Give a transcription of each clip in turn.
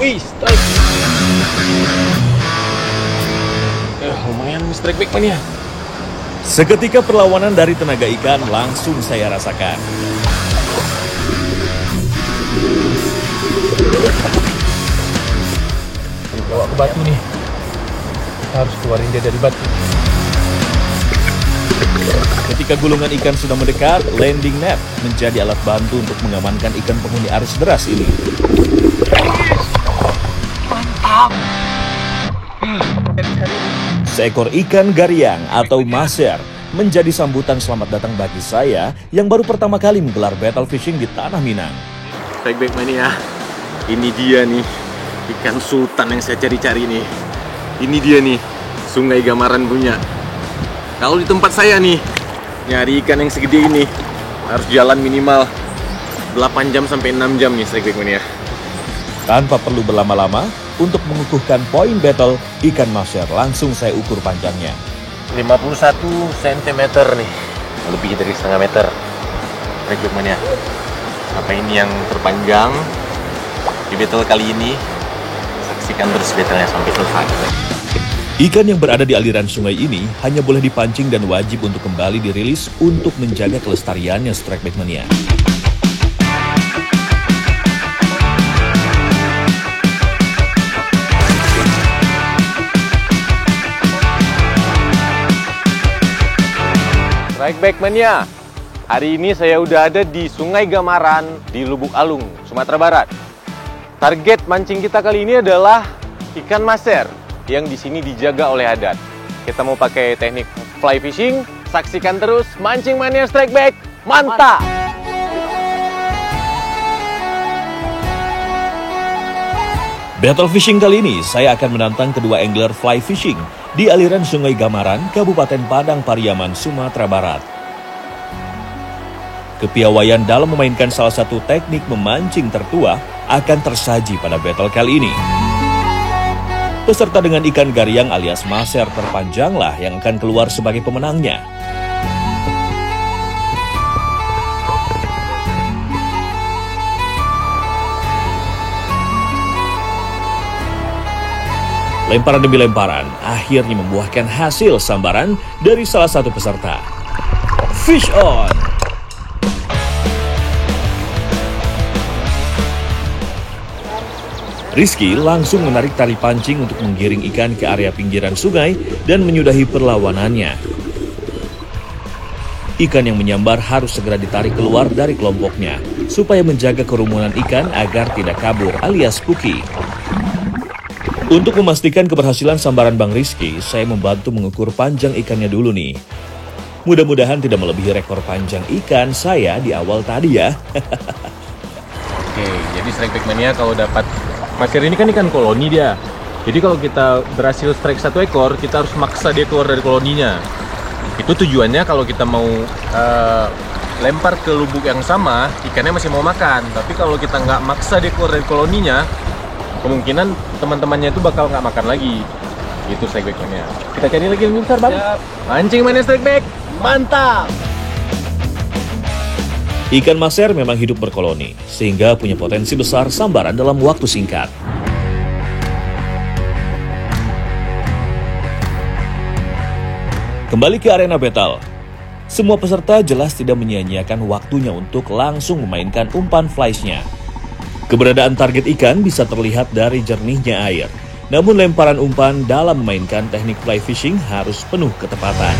Wih, strike. Lumayan strike back mania. Seketika perlawanan dari tenaga ikan langsung saya rasakan. Bawa ke batu nih. Kita harus keluarin dia dari batu. Ketika gulungan ikan sudah mendekat, landing net menjadi alat bantu untuk mengamankan ikan penghuni arus deras ini. Mantap. Seekor ikan gariang atau maser menjadi sambutan selamat datang bagi saya yang baru pertama kali menggelar battle fishing di Tanah Minang. Strike back mania. Ini dia nih, ikan sultan yang saya cari-cari nih. Ini dia nih, Sungai Gamaran punya. Kalau di tempat saya nih, nyari ikan yang segede ini harus jalan minimal 8 jam sampai 6 jam nih strike back mania. Tanpa perlu berlama-lama, untuk mengukuhkan poin battle, ikan maser langsung saya ukur panjangnya. 51 cm nih, lebih dari setengah meter. Strike back mania. Apa ini yang terpanjang di battle kali ini? Saksikan terus battle-nya sampai selesai. Ikan yang berada di aliran sungai ini hanya boleh dipancing dan wajib untuk kembali dirilis untuk menjaga kelestariannya strike back mania. Strike back mania. Hari ini saya udah ada di Sungai Gamaran di Lubuk Alung, Sumatera Barat. Target mancing kita kali ini adalah ikan maser yang di sini dijaga oleh adat. Kita mau pakai teknik fly fishing. Saksikan terus Mancing Mania Strike Back. Mantap! Battle fishing kali ini saya akan menantang kedua angler fly fishing di aliran Sungai Gamaran, Kabupaten Padang Pariaman, Sumatera Barat. Kepiawaian dalam memainkan salah satu teknik memancing tertua akan tersaji pada battle kali ini. Peserta dengan ikan gariang alias maser terpanjanglah yang akan keluar sebagai pemenangnya. Lemparan demi lemparan akhirnya membuahkan hasil sambaran dari salah satu peserta. Fish on! Rizky langsung menarik tali pancing untuk menggiring ikan ke area pinggiran sungai dan menyudahi perlawanannya. Ikan yang menyambar harus segera ditarik keluar dari kelompoknya supaya menjaga kerumunan ikan agar tidak kabur alias puki. Untuk memastikan keberhasilan sambaran Bang Rizky, saya membantu mengukur panjang ikannya dulu nih. Mudah-mudahan tidak melebihi rekor panjang ikan saya di awal tadi ya. Oke, jadi strike back mania kalau dapat maser ini kan ikan koloni dia. Jadi kalau kita berhasil strike satu ekor, kita harus maksa dia keluar dari koloninya. Itu tujuannya kalau kita mau lempar ke lubuk yang sama, ikannya masih mau makan. Tapi kalau kita nggak maksa dia keluar dari koloninya, kemungkinan teman-temannya itu bakal nggak makan lagi. Itu strike back mania. Kita cari lagi yang besar, Bang. Siap. Mancing Mania Strike Back. Mantap! Ikan maser memang hidup berkoloni, sehingga punya potensi besar sambaran dalam waktu singkat. Kembali ke arena battle. Semua peserta jelas tidak menyia-nyiakan waktunya untuk langsung memainkan umpan flies-nya. Keberadaan target ikan bisa terlihat dari jernihnya air. Namun lemparan umpan dalam memainkan teknik fly fishing harus penuh ketepatan.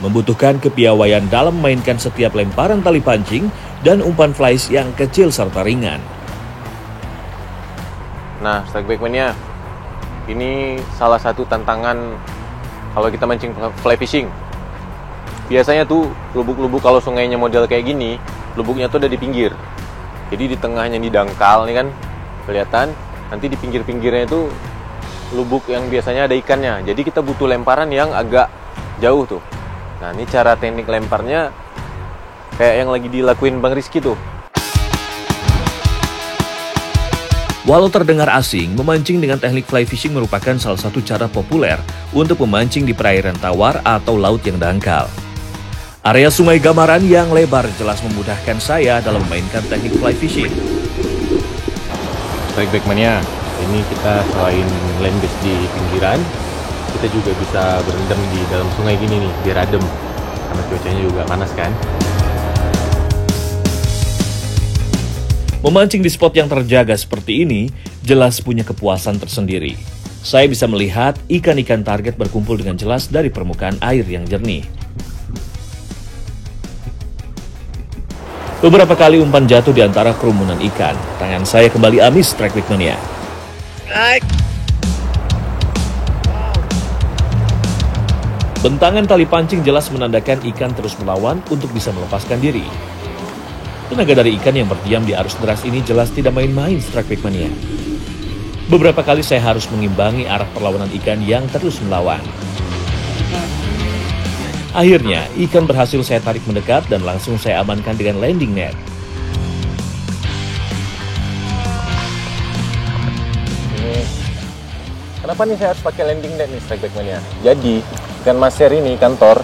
Membutuhkan kepiawaian dalam memainkan setiap lemparan tali pancing dan umpan flies yang kecil serta ringan. Nah, strike back mania, ini salah satu tantangan kalau kita mancing fly fishing. Biasanya tuh lubuk-lubuk kalau sungainya model kayak gini, lubuknya tuh ada di pinggir. Jadi di tengahnya di dangkal nih kan, kelihatan. Nanti di pinggir-pinggirnya itu lubuk yang biasanya ada ikannya. Jadi kita butuh lemparan yang agak jauh tuh. Nah, ini cara teknik lemparnya kayak yang lagi dilakuin Bang Rizky tuh. Walau terdengar asing, memancing dengan teknik fly fishing merupakan salah satu cara populer untuk memancing di perairan tawar atau laut yang dangkal. Area Sungai Gamaran yang lebar jelas memudahkan saya dalam memainkan teknik fly fishing. Strikeback Mania. Ini kita selain land base di pinggiran, kita juga bisa berendam di dalam sungai gini nih, biar adem. Karena cuacanya juga panas kan. Memancing di spot yang terjaga seperti ini jelas punya kepuasan tersendiri. Saya bisa melihat ikan-ikan target berkumpul dengan jelas dari permukaan air yang jernih. Beberapa kali umpan jatuh di antara kerumunan ikan. Tangan saya kembali amis Strikeback Mania. Bentangan tali pancing jelas menandakan ikan terus melawan untuk bisa melepaskan diri. Tenaga dari ikan yang berdiam di arus deras ini jelas tidak main-main Strikeback Mania. Beberapa kali saya harus mengimbangi arah perlawanan ikan yang terus melawan. Akhirnya, ikan berhasil saya tarik mendekat dan langsung saya amankan dengan landing net. Kenapa nih saya harus pakai landing net nih Strikeback Mania? Jadi, ikan maser ini kantor,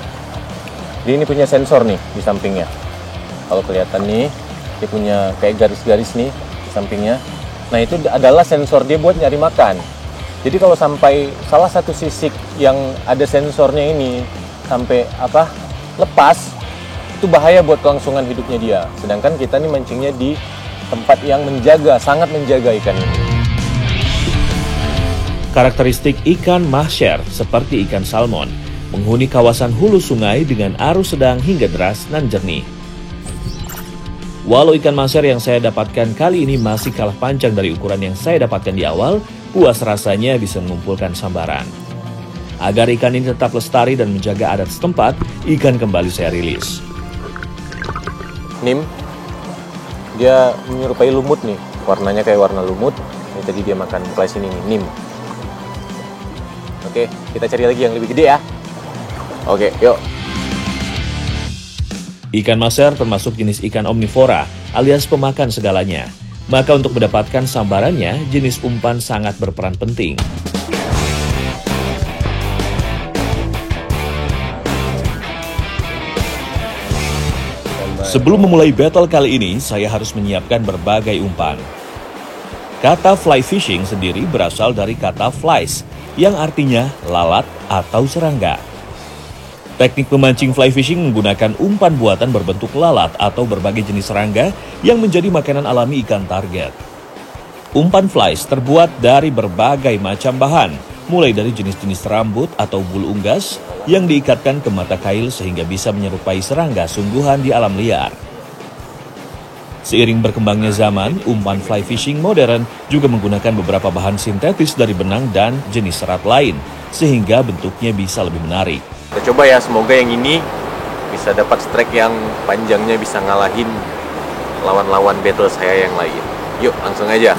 dia ini punya sensor nih di sampingnya. Kalau kelihatan nih, dia punya kayak garis-garis nih di sampingnya. Nah, itu adalah sensor dia buat nyari makan. Jadi kalau sampai salah satu sisik yang ada sensornya ini sampai lepas, itu bahaya buat kelangsungan hidupnya dia. Sedangkan kita nih mancingnya di tempat yang sangat menjaga ikan ini. Karakteristik ikan mahsyar seperti ikan salmon menghuni kawasan hulu sungai dengan arus sedang hingga deras dan jernih. Walau ikan mahsyar yang saya dapatkan kali ini masih kalah panjang dari ukuran yang saya dapatkan di awal, puas rasanya bisa mengumpulkan sambaran. Agar ikan ini tetap lestari dan menjaga adat setempat, ikan kembali saya rilis. Nim, dia menyerupai lumut nih, warnanya kayak warna lumut. Ini tadi dia makan flies ini nih, Nim. Oke, kita cari lagi yang lebih gede ya. Oke, yuk. Ikan maser termasuk jenis ikan omnivora alias pemakan segalanya. Maka untuk mendapatkan sambarannya, jenis umpan sangat berperan penting. Sebelum memulai battle kali ini, saya harus menyiapkan berbagai umpan. Kata fly fishing sendiri berasal dari kata flies, yang artinya lalat atau serangga. Teknik memancing fly fishing menggunakan umpan buatan berbentuk lalat atau berbagai jenis serangga yang menjadi makanan alami ikan target. Umpan flies terbuat dari berbagai macam bahan, mulai dari jenis-jenis rambut atau bulu unggas yang diikatkan ke mata kail sehingga bisa menyerupai serangga sungguhan di alam liar. Seiring berkembangnya zaman, umpan fly fishing modern juga menggunakan beberapa bahan sintetis dari benang dan jenis serat lain, sehingga bentuknya bisa lebih menarik. Kita coba ya, semoga yang ini bisa dapat strike yang panjangnya bisa ngalahin lawan-lawan battle saya yang lain. Yuk, langsung aja.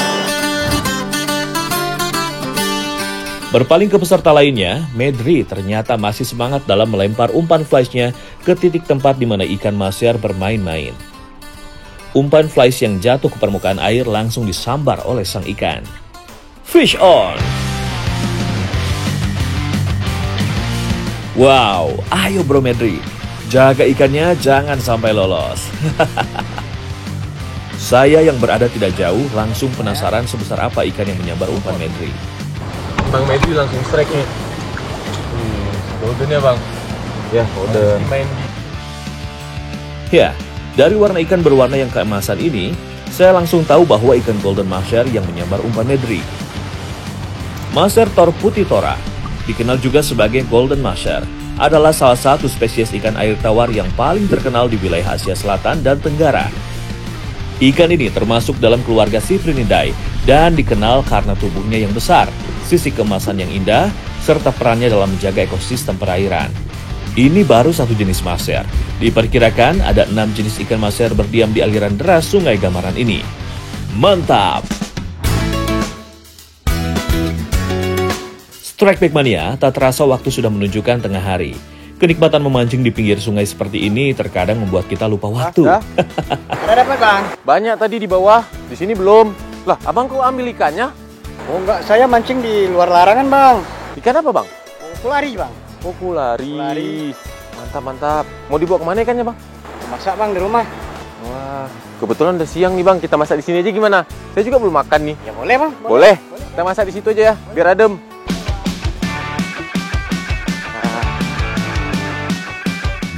Berpaling ke peserta lainnya, Medri ternyata masih semangat dalam melempar umpan flies-nya ke titik tempat di mana ikan masyar bermain-main. Umpan flies yang jatuh ke permukaan air langsung disambar oleh sang ikan. Fish on! Wow, ayo bro Medri, jaga ikannya jangan sampai lolos. Saya yang berada tidak jauh langsung penasaran sebesar apa ikan yang menyambar umpan Medri. Bang Medri langsung strike nih. Golden ya bang? Ya, golden. Ya, dari warna ikan berwarna yang keemasan ini, saya langsung tahu bahwa ikan golden masyar yang menyambar umpan Medri. Masyar tor putih tora, dikenal juga sebagai golden masyar, adalah salah satu spesies ikan air tawar yang paling terkenal di wilayah Asia Selatan dan Tenggara. Ikan ini termasuk dalam keluarga Cyprinidae dan dikenal karena tubuhnya yang besar, sisi keemasan yang indah, serta perannya dalam menjaga ekosistem perairan. Ini baru satu jenis masyar. Diperkirakan ada 6 jenis ikan masyar berdiam di aliran deras Sungai Gamaran ini. Mantap! Strikeback Mania, tak terasa waktu sudah menunjukkan tengah hari. Kenikmatan memancing di pinggir sungai seperti ini terkadang membuat kita lupa waktu. Ada dapat bang? Banyak tadi di bawah, di sini belum. Lah, abang kok ambil ikannya? Oh enggak, saya mancing di luar larangan bang. Ikan apa bang? Kulari bang. Oh, kulari. Mantap, mantap. Mau dibawa kemana ikannya bang? Masak bang di rumah. Wah, kebetulan udah siang nih bang, kita masak di sini aja gimana? Saya juga belum makan nih. Ya boleh bang. Boleh. Kita masak di situ aja ya, biar adem.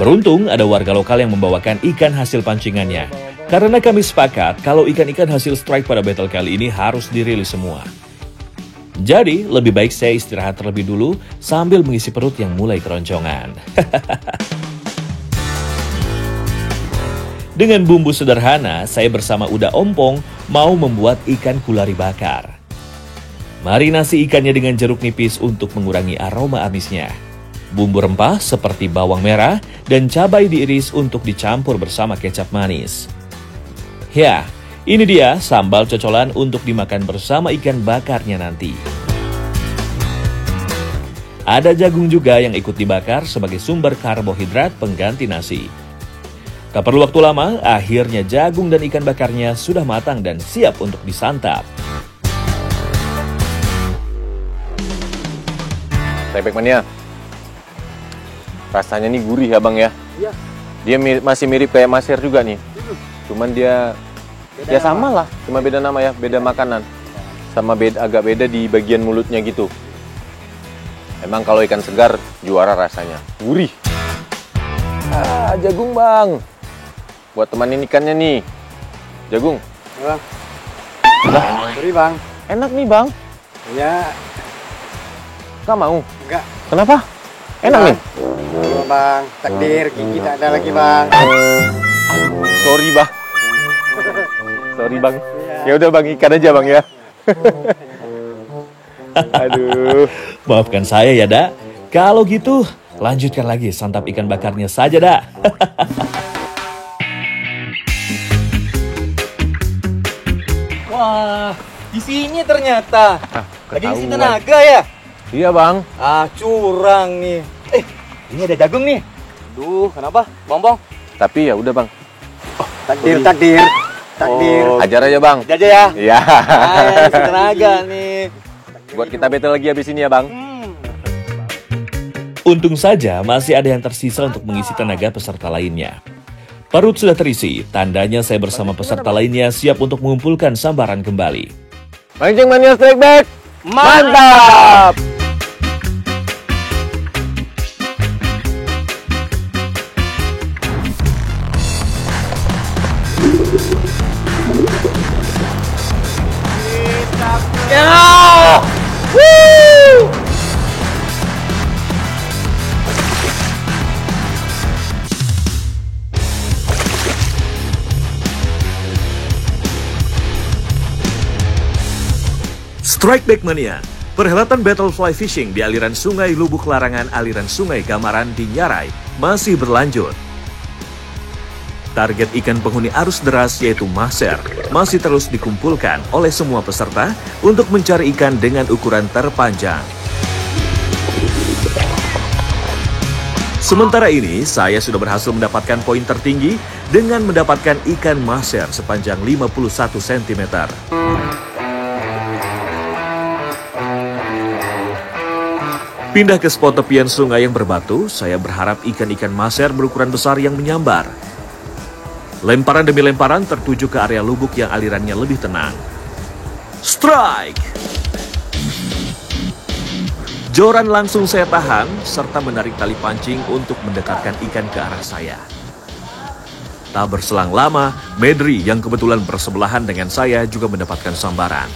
Beruntung ada warga lokal yang membawakan ikan hasil pancingannya. Karena kami sepakat kalau ikan-ikan hasil strike pada battle kali ini harus dirilis semua. Jadi, lebih baik saya istirahat terlebih dulu sambil mengisi perut yang mulai keroncongan. Dengan bumbu sederhana, saya bersama Uda Ompong mau membuat ikan kulari bakar. Marinasi ikannya dengan jeruk nipis untuk mengurangi aroma amisnya. Bumbu rempah seperti bawang merah dan cabai diiris untuk dicampur bersama kecap manis. Ya, ini dia sambal cocolan untuk dimakan bersama ikan bakarnya nanti. Ada jagung juga yang ikut dibakar sebagai sumber karbohidrat pengganti nasi. Tak perlu waktu lama, akhirnya jagung dan ikan bakarnya sudah matang dan siap untuk disantap. Strike Back Mania. Rasanya nih gurih ya bang ya. Iya. Dia masih mirip kayak maser juga nih. Cuman dia Beda ya sama lah, cuma beda nama ya, beda makanan. Sama agak beda di bagian mulutnya gitu. Emang kalau ikan segar juara rasanya. Gurih. Ah, jagung bang. Buat temanin ikannya nih. Jagung. Bang. Sorry bang. Enak nih bang. Ya Gak mau? enggak. Kenapa? Enak nih. Iya bang. Takdir gigi tak ada lagi bang. Sorry bang. Sorry bang. Iya. Ya udah bang, ikan aja bang ya. Aduh. Maafkan saya ya, Dak. Kalau gitu, lanjutkan lagi santap ikan bakarnya saja, Dak. Wah, di sini ternyata. Lagi ngisi ketahuan. tenaga ya? Iya bang. Ah, curang nih. Ini ada jagung nih. Duh, kenapa? Bong-bong. Tapi ya udah bang. Takdir, takdir. Takdir. Oh, ajar aja bang. Aja ya. Iya. Ah, ngisi tenaga nih. Buat kita battle lagi habis ini ya bang. Untung saja masih ada yang tersisa untuk mengisi tenaga peserta lainnya. Perut sudah terisi, tandanya saya bersama peserta lainnya siap untuk mengumpulkan sambaran kembali. Mancing Mania Strike Back. Mantap. Ya! Woo! Strike Back Mania, perhelatan Battle Fly Fishing di aliran Sungai Lubuk Larangan aliran Sungai Gamaran di Nyarai masih berlanjut. Target ikan penghuni arus deras yaitu maser masih terus dikumpulkan oleh semua peserta untuk mencari ikan dengan ukuran terpanjang. Sementara ini, saya sudah berhasil mendapatkan poin tertinggi dengan mendapatkan ikan maser sepanjang 51 cm. Pindah ke spot tepian sungai yang berbatu, saya berharap ikan-ikan maser berukuran besar yang menyambar. Lemparan demi lemparan tertuju ke area lubuk yang alirannya lebih tenang. Strike! Joran langsung saya tahan, serta menarik tali pancing untuk mendekatkan ikan ke arah saya. Tak berselang lama, Medri yang kebetulan bersebelahan dengan saya juga mendapatkan sambaran.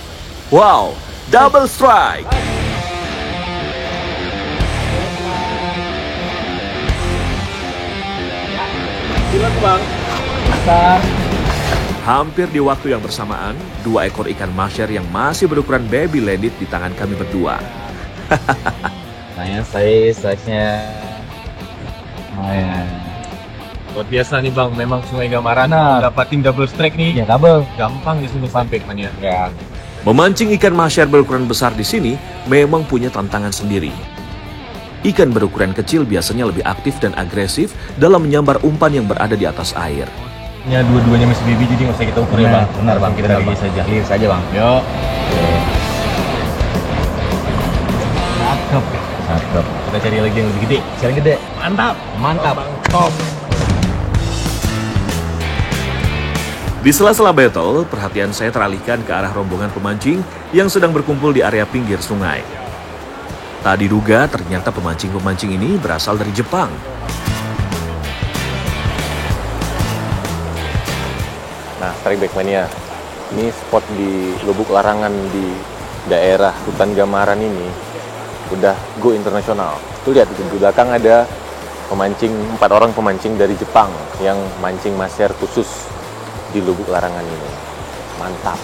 Wow, double strike! Hampir di waktu yang bersamaan, 2 ekor ikan masyar yang masih berukuran baby landed di tangan kami berdua. Nah, size-nya lumayan. Luar biasa nih bang, memang Sungai Gamaran dapatin double strike nih. Ya, double. Gampang di sini sampai Mania. Ya. Memancing ikan masyar berukuran besar di sini memang punya tantangan sendiri. Ikan berukuran kecil biasanya lebih aktif dan agresif dalam menyambar umpan yang berada di atas air. Ya dua-duanya masih baby jadi nggak usah kita ukur ya bang. Benar bang, kita lihat lihat saja. Lihat saja bang. Yuk. Cakep. Cakep. Kita cari lagi yang lebih gede. Cari gede. Mantap. Mantap. Top. Di sela-sela battle, perhatian saya teralihkan ke arah rombongan pemancing yang sedang berkumpul di area pinggir sungai. Tak diduga, ternyata pemancing-pemancing ini berasal dari Jepang. Nah, Strike Back Mania, ini spot di Lubuk Larangan di daerah Hutan Gamaran ini udah go internasional. Tuh lihat di belakang ada pemancing, 4 orang pemancing dari Jepang yang mancing maser khusus di Lubuk Larangan ini. Mantap.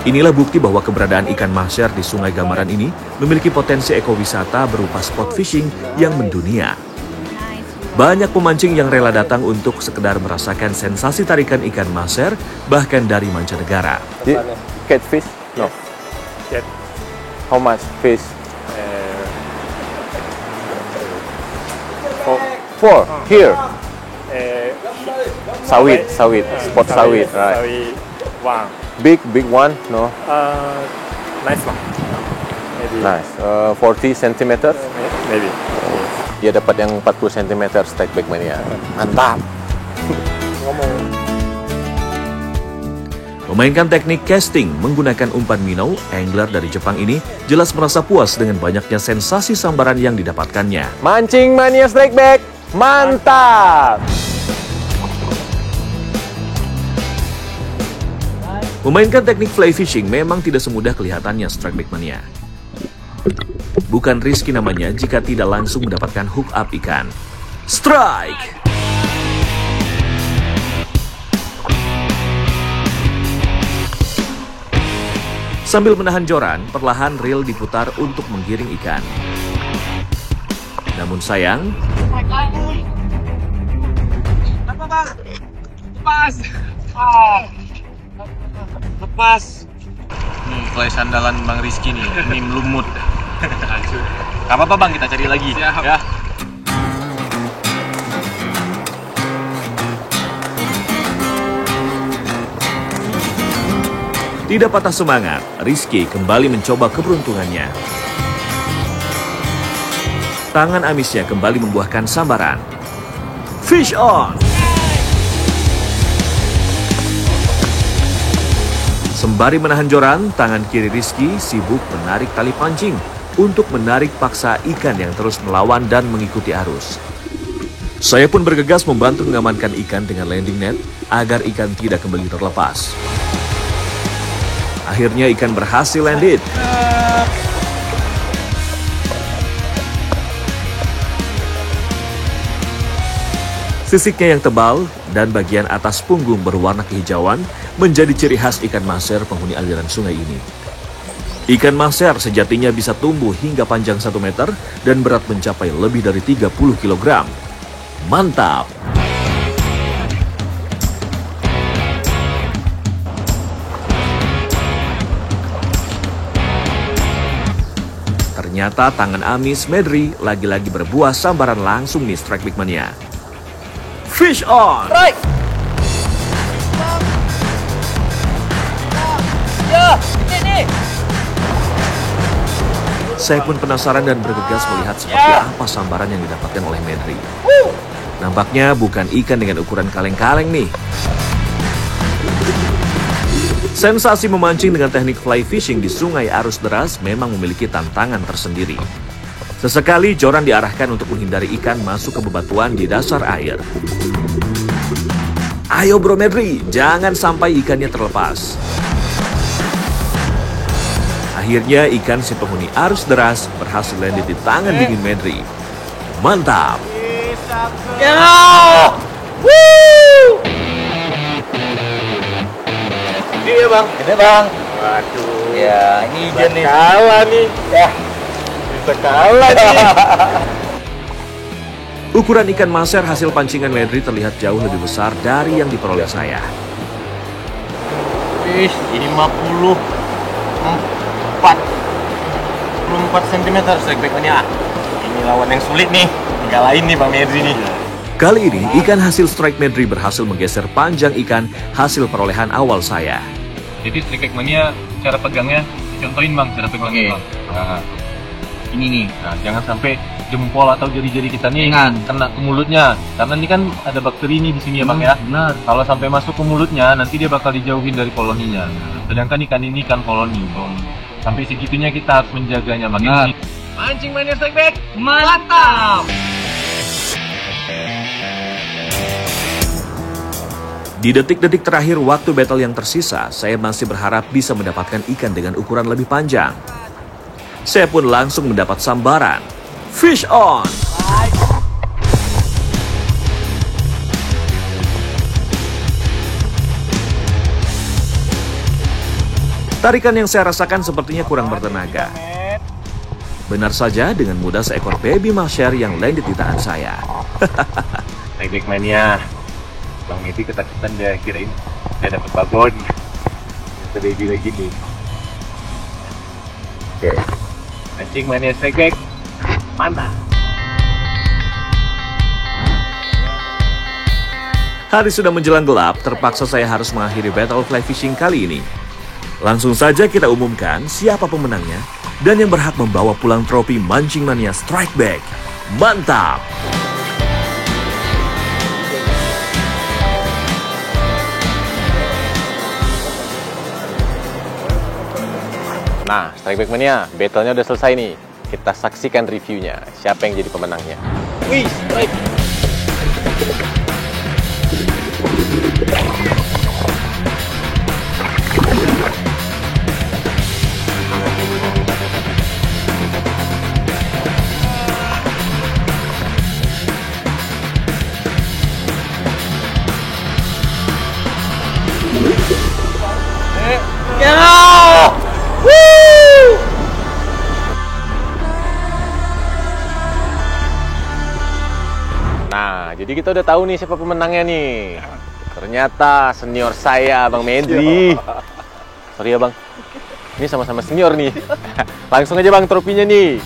Inilah bukti bahwa keberadaan ikan maser di Sungai Gamaran ini memiliki potensi ekowisata berupa spot fishing yang mendunia. Banyak pemancing yang rela datang untuk sekedar merasakan sensasi tarikan ikan maser, bahkan dari mancanegara. Catfish? No. Cat. How much fish? Four. Here. Sawit, spot sawit, right? Sawit one. Big one? No. Nice one. Maybe. Nice. 40 centimeters? Maybe. Dia dapat yang 40 cm Strike Back Mania. Mantap. Memainkan teknik casting menggunakan umpan minnow, angler dari Jepang ini jelas merasa puas dengan banyaknya sensasi sambaran yang didapatkannya. Mancing Mania Strike Back. Mantap. Memainkan teknik fly fishing memang tidak semudah kelihatannya Strike Back Mania. Bukan Rizky namanya jika tidak langsung mendapatkan hook up ikan. Strike! Sambil menahan joran, perlahan reel diputar untuk menggiring ikan. Namun sayang, Lepas. Nih, fly sandalan Bang Rizky nih. Ini melumut. Gak apa-apa Bang, kita cari lagi. Siap. Ya. tidak patah semangat, Rizky kembali mencoba keberuntungannya. Tangan amisnya kembali membuahkan sambaran. Fish on! Sembari menahan joran, tangan kiri Rizky sibuk menarik tali pancing untuk menarik paksa ikan yang terus melawan dan mengikuti arus. Saya pun bergegas membantu mengamankan ikan dengan landing net agar ikan tidak kembali terlepas. Akhirnya ikan berhasil landed. Sisiknya yang tebal dan bagian atas punggung berwarna kehijauan menjadi ciri khas ikan maser penghuni aliran sungai ini. Ikan maser sejatinya bisa tumbuh hingga panjang 1 meter dan berat mencapai lebih dari 30 kg. Mantap! Ternyata tangan amis Medri lagi-lagi berbuah sambaran langsung nih Strike Back Mania. Fish on! Strike! Ya, ini. Saya pun penasaran dan bergegas melihat seperti apa sambaran yang didapatkan oleh Medri. Nampaknya bukan ikan dengan ukuran kaleng-kaleng nih. Sensasi memancing dengan teknik fly fishing di sungai arus deras memang memiliki tantangan tersendiri. Sesekali joran diarahkan untuk menghindari ikan masuk ke bebatuan di dasar air. Ayo bro Medri, jangan sampai ikannya terlepas. Akhirnya ikan si penghuni arus deras berhasil landed di tangan dingin Medri. Mantap! Ya! Gede ya Bang? Gede bang. Waduh. Ya, ini Bisa ikan nih. kalah nih. Ya. Bisa kalah nih. Ukuran ikan maser hasil pancingan Medri terlihat jauh lebih besar dari yang diperoleh saya. Ih, 54 cm Strike Back Mania. Ini lawan yang sulit nih. Ngalahin nih Bang Medri nih. Kali ini ikan hasil Strike Medri berhasil menggeser panjang ikan hasil perolehan awal saya. Jadi Strike Back Mania cara pegangnya dicontohin Bang, cara pegangnya Bang. Nah, Ini nih, nah jangan sampai jempol atau jari-jari kita nih kena ke mulutnya, karena ini kan ada bakteri nih di sini ya bang ya. Benar. Kalau sampai masuk ke mulutnya, nanti dia bakal dijauhin dari koloninya. Sedangkan ikan ini kan koloni, sampai segitunya kita harus menjaganya. Makanya mancing mania strike back, mantap! Di detik-detik terakhir waktu battle yang tersisa, saya masih berharap bisa mendapatkan ikan dengan ukuran lebih panjang. Saya pun langsung mendapat sambaran. Fish on! Tarikan yang saya rasakan sepertinya kurang bertenaga. Benar saja, dengan mudah seekor baby masher yang landed di tangan saya. Strike back mania, Bang Medi ketakutan dia, kirain dia dapat babon. Ternyata baby lagi nih. Oke. Mancing mania strike back, mantap. Hari sudah menjelang gelap, terpaksa saya harus mengakhiri battle fly fishing kali ini. Langsung saja kita umumkan siapa pemenangnya dan yang berhak membawa pulang trofi Mancing Mania Strike Back. Mantap! Nah, Strike Back Mania, battle-nya udah selesai nih. Kita saksikan reviewnya. Siapa yang jadi pemenangnya? Wih, strike! Nah, jadi kita udah tahu nih siapa pemenangnya nih. Ternyata senior saya, Bang Medi. Sorry ya Bang, ini sama-sama senior nih. Langsung aja Bang trofinya nih.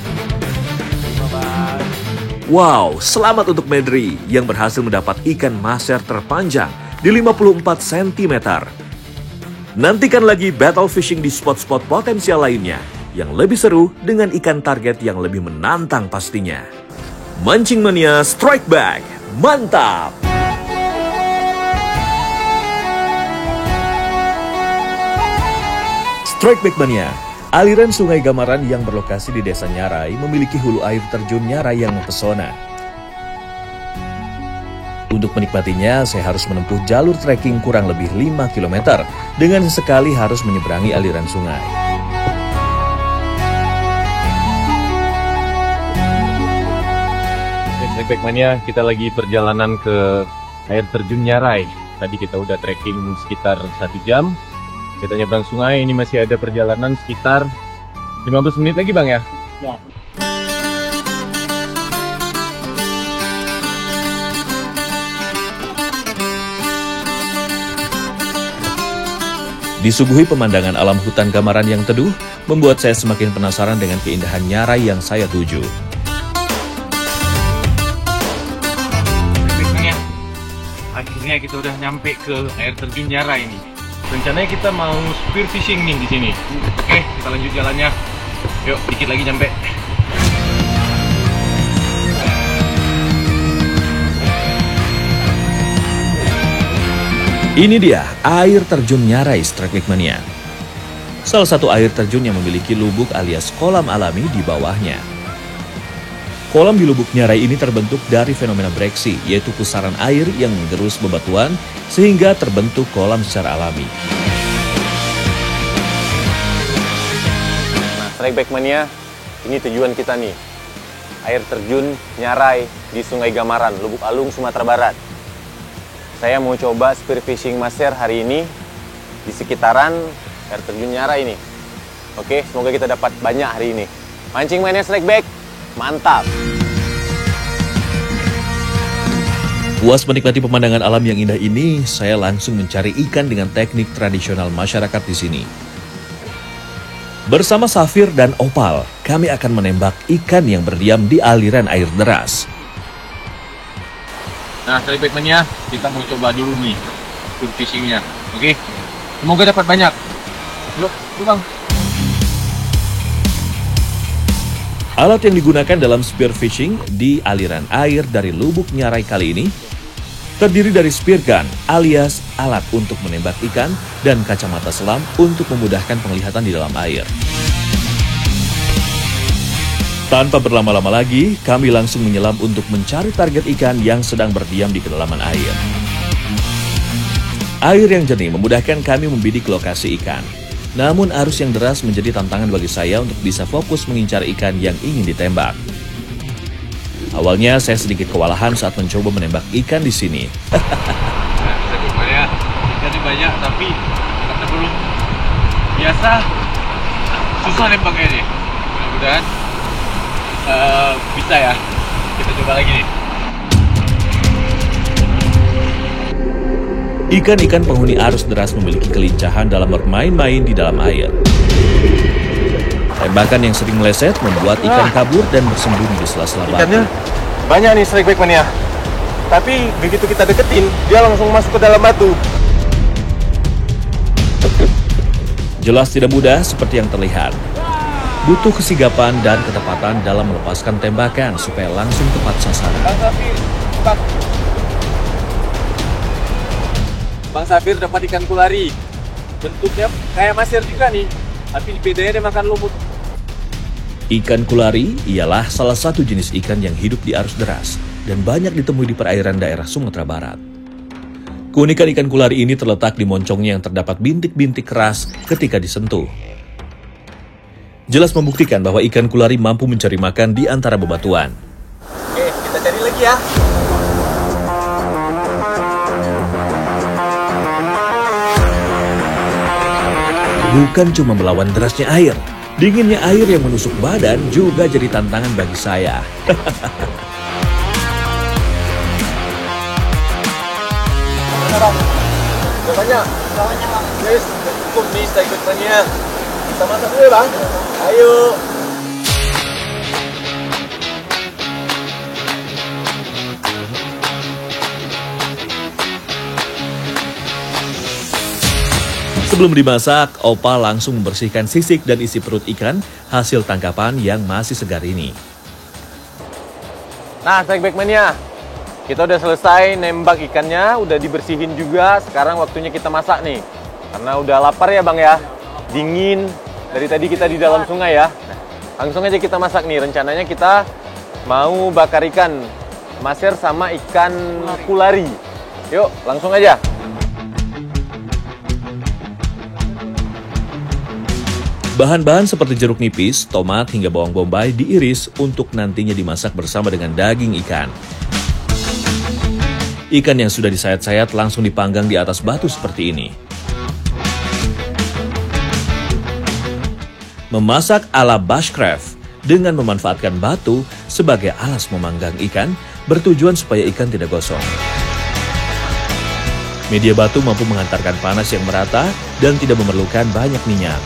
Wow, selamat untuk Medri yang berhasil mendapat ikan masher terpanjang di 54 cm. Nantikan lagi battle fishing di spot-spot potensial lainnya yang lebih seru dengan ikan target yang lebih menantang pastinya. Mancing Mania Strike Back, mantap! Strike Back Mania, aliran Sungai Gamaran yang berlokasi di Desa Nyarai memiliki hulu air terjun Nyarai yang mempesona. Untuk menikmatinya, saya harus menempuh jalur trekking kurang lebih 5 km dengan sesekali harus menyeberangi aliran sungai. Strike Back Mania, kita lagi perjalanan ke air terjun Nyarai. Tadi kita udah trekking sekitar 1 jam. Kita nyebrang sungai, ini masih ada perjalanan sekitar 15 menit lagi Bang ya? Ya. Disuguhi pemandangan alam hutan Gamaran yang teduh, membuat saya semakin penasaran dengan keindahan Nyarai yang saya tuju. Akhirnya kita udah nyampe ke air terjun Nyarai ini. Rencananya kita mau spear fishing nih di sini. Oke, kita lanjut jalannya. Yuk, dikit lagi nyampe. Ini dia air terjun Nyarai Strike Back Mania. Salah satu air terjun yang memiliki lubuk alias kolam alami di bawahnya. Kolam di lubuk Nyarai ini terbentuk dari fenomena breksi, yaitu pusaran air yang menggerus bebatuan sehingga terbentuk kolam secara alami. Nah, Strike Back Mania, ini tujuan kita nih. Air terjun Nyarai di Sungai Gamaran, Lubuk Alung, Sumatera Barat. Saya mau coba spear fishing master hari ini di sekitaran air terjun Nyarai ini. Oke, semoga kita dapat banyak hari ini. Mancing Mania Strike Back, mantap! Puas menikmati pemandangan alam yang indah ini, saya langsung mencari ikan dengan teknik tradisional masyarakat di sini. Bersama Safir dan Opal, kami akan menembak ikan yang berdiam di aliran air deras. Nah, Strike Back Mania, kita mau coba dulu nih spear fishingnya. Oke, semoga dapat banyak. Yuk Bang. Alat yang digunakan dalam spearfishing di aliran air dari Lubuk Nyarai kali ini terdiri dari spear gun alias alat untuk menembak ikan dan kacamata selam untuk memudahkan penglihatan di dalam air. Tanpa berlama-lama lagi, kami langsung menyelam untuk mencari target ikan yang sedang berdiam di kedalaman air. Air yang jernih memudahkan kami membidik lokasi ikan. Namun arus yang deras menjadi tantangan bagi saya untuk bisa fokus mengincar ikan yang ingin ditembak. Awalnya saya sedikit kewalahan saat mencoba menembak ikan di sini. Nah, ikannya banyak tapi karena belum biasa susah nembaknya nih. Mudah-mudahan bisa ya. Kita coba lagi nih. Ikan-ikan penghuni arus deras memiliki kelincahan dalam bermain-main di dalam air. Tembakan yang sering meleset membuat ikan kabur dan bersembunyi di sela-sela batu. Ikannya banyak nih Strike Back Mania. Tapi begitu kita deketin, dia langsung masuk ke dalam batu. Jelas tidak mudah seperti yang terlihat. Butuh kesigapan dan ketepatan dalam melepaskan tembakan supaya langsung tepat sasaran. Bang Safir dapat ikan kulari. Bentuknya kayak masir juga nih, tapi bedanya dia makan lumut. Ikan kulari ialah salah satu jenis ikan yang hidup di arus deras dan banyak ditemui di perairan daerah Sumatera Barat. Keunikan ikan kulari ini terletak di moncongnya yang terdapat bintik-bintik keras ketika disentuh. Jelas membuktikan bahwa ikan kulari mampu mencari makan di antara bebatuan. Oke, kita cari lagi ya. Bukan cuma melawan derasnya air, dinginnya air yang menusuk badan juga jadi tantangan bagi saya. Udah banyak. Guys, cukup nih Strike Back Mania. Kita masak dulu ya Bang. Ayo. Sebelum dimasak, Opa langsung membersihkan sisik dan isi perut ikan hasil tangkapan yang masih segar ini. Nah, Strike Back Mania, kita udah selesai nembak ikannya, udah dibersihin juga. Sekarang waktunya kita masak nih. Karena udah lapar ya Bang ya, dingin. Dari tadi kita di dalam sungai ya. Nah, langsung aja kita masak nih. Rencananya kita mau bakar ikan maser sama ikan kulari. Yuk, langsung aja. Bahan-bahan seperti jeruk nipis, tomat, hingga bawang bombay diiris untuk nantinya dimasak bersama dengan daging ikan. Ikan yang sudah disayat-sayat langsung dipanggang di atas batu seperti ini. Memasak ala bushcraft dengan memanfaatkan batu sebagai alas memanggang ikan bertujuan supaya ikan tidak gosong. Media batu mampu menghantarkan panas yang merata dan tidak memerlukan banyak minyak.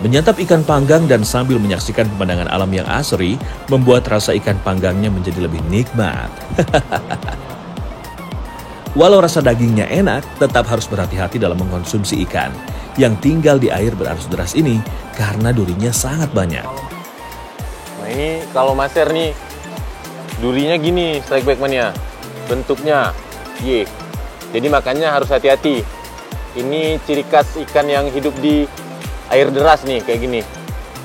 Menyantap ikan panggang dan sambil menyaksikan pemandangan alam yang asri membuat rasa ikan panggangnya menjadi lebih nikmat. Walau rasa dagingnya enak, tetap harus berhati-hati dalam mengkonsumsi ikan yang tinggal di air berarus deras ini karena durinya sangat banyak. Nah ini kalau maser nih, durinya gini Strike Back Mania, bentuknya Y. Jadi makanya harus hati-hati. Ini ciri khas ikan yang hidup di air deras nih, kayak gini.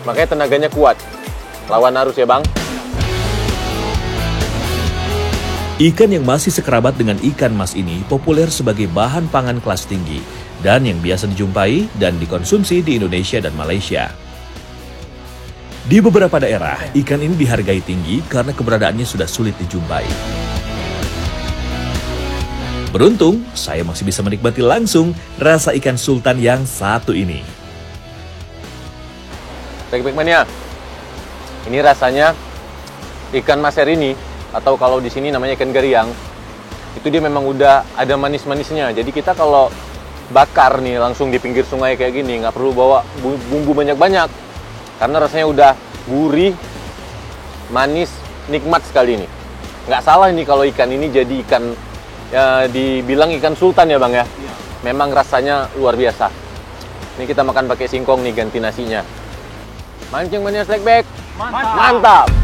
Makanya tenaganya kuat. Lawan arus ya Bang. Ikan yang masih sekerabat dengan ikan mas ini populer sebagai bahan pangan kelas tinggi dan yang biasa dijumpai dan dikonsumsi di Indonesia dan Malaysia. Di beberapa daerah, ikan ini dihargai tinggi karena keberadaannya sudah sulit dijumpai. Beruntung, saya masih bisa menikmati langsung rasa ikan sultan yang satu ini. Strike Back Mania, ini rasanya ikan maser ini, atau kalau di sini namanya ikan gariang, itu dia memang udah ada manis-manisnya. Jadi kita kalau bakar nih langsung di pinggir sungai kayak gini, nggak perlu bawa bumbu banyak-banyak karena rasanya udah gurih, manis, nikmat sekali nih. Nggak salah ini kalau ikan ini jadi ikan ya, dibilang ikan sultan ya bang ya. Memang rasanya luar biasa. Ini kita makan pakai singkong nih ganti nasinya. Mancing mania Slackback, mantap.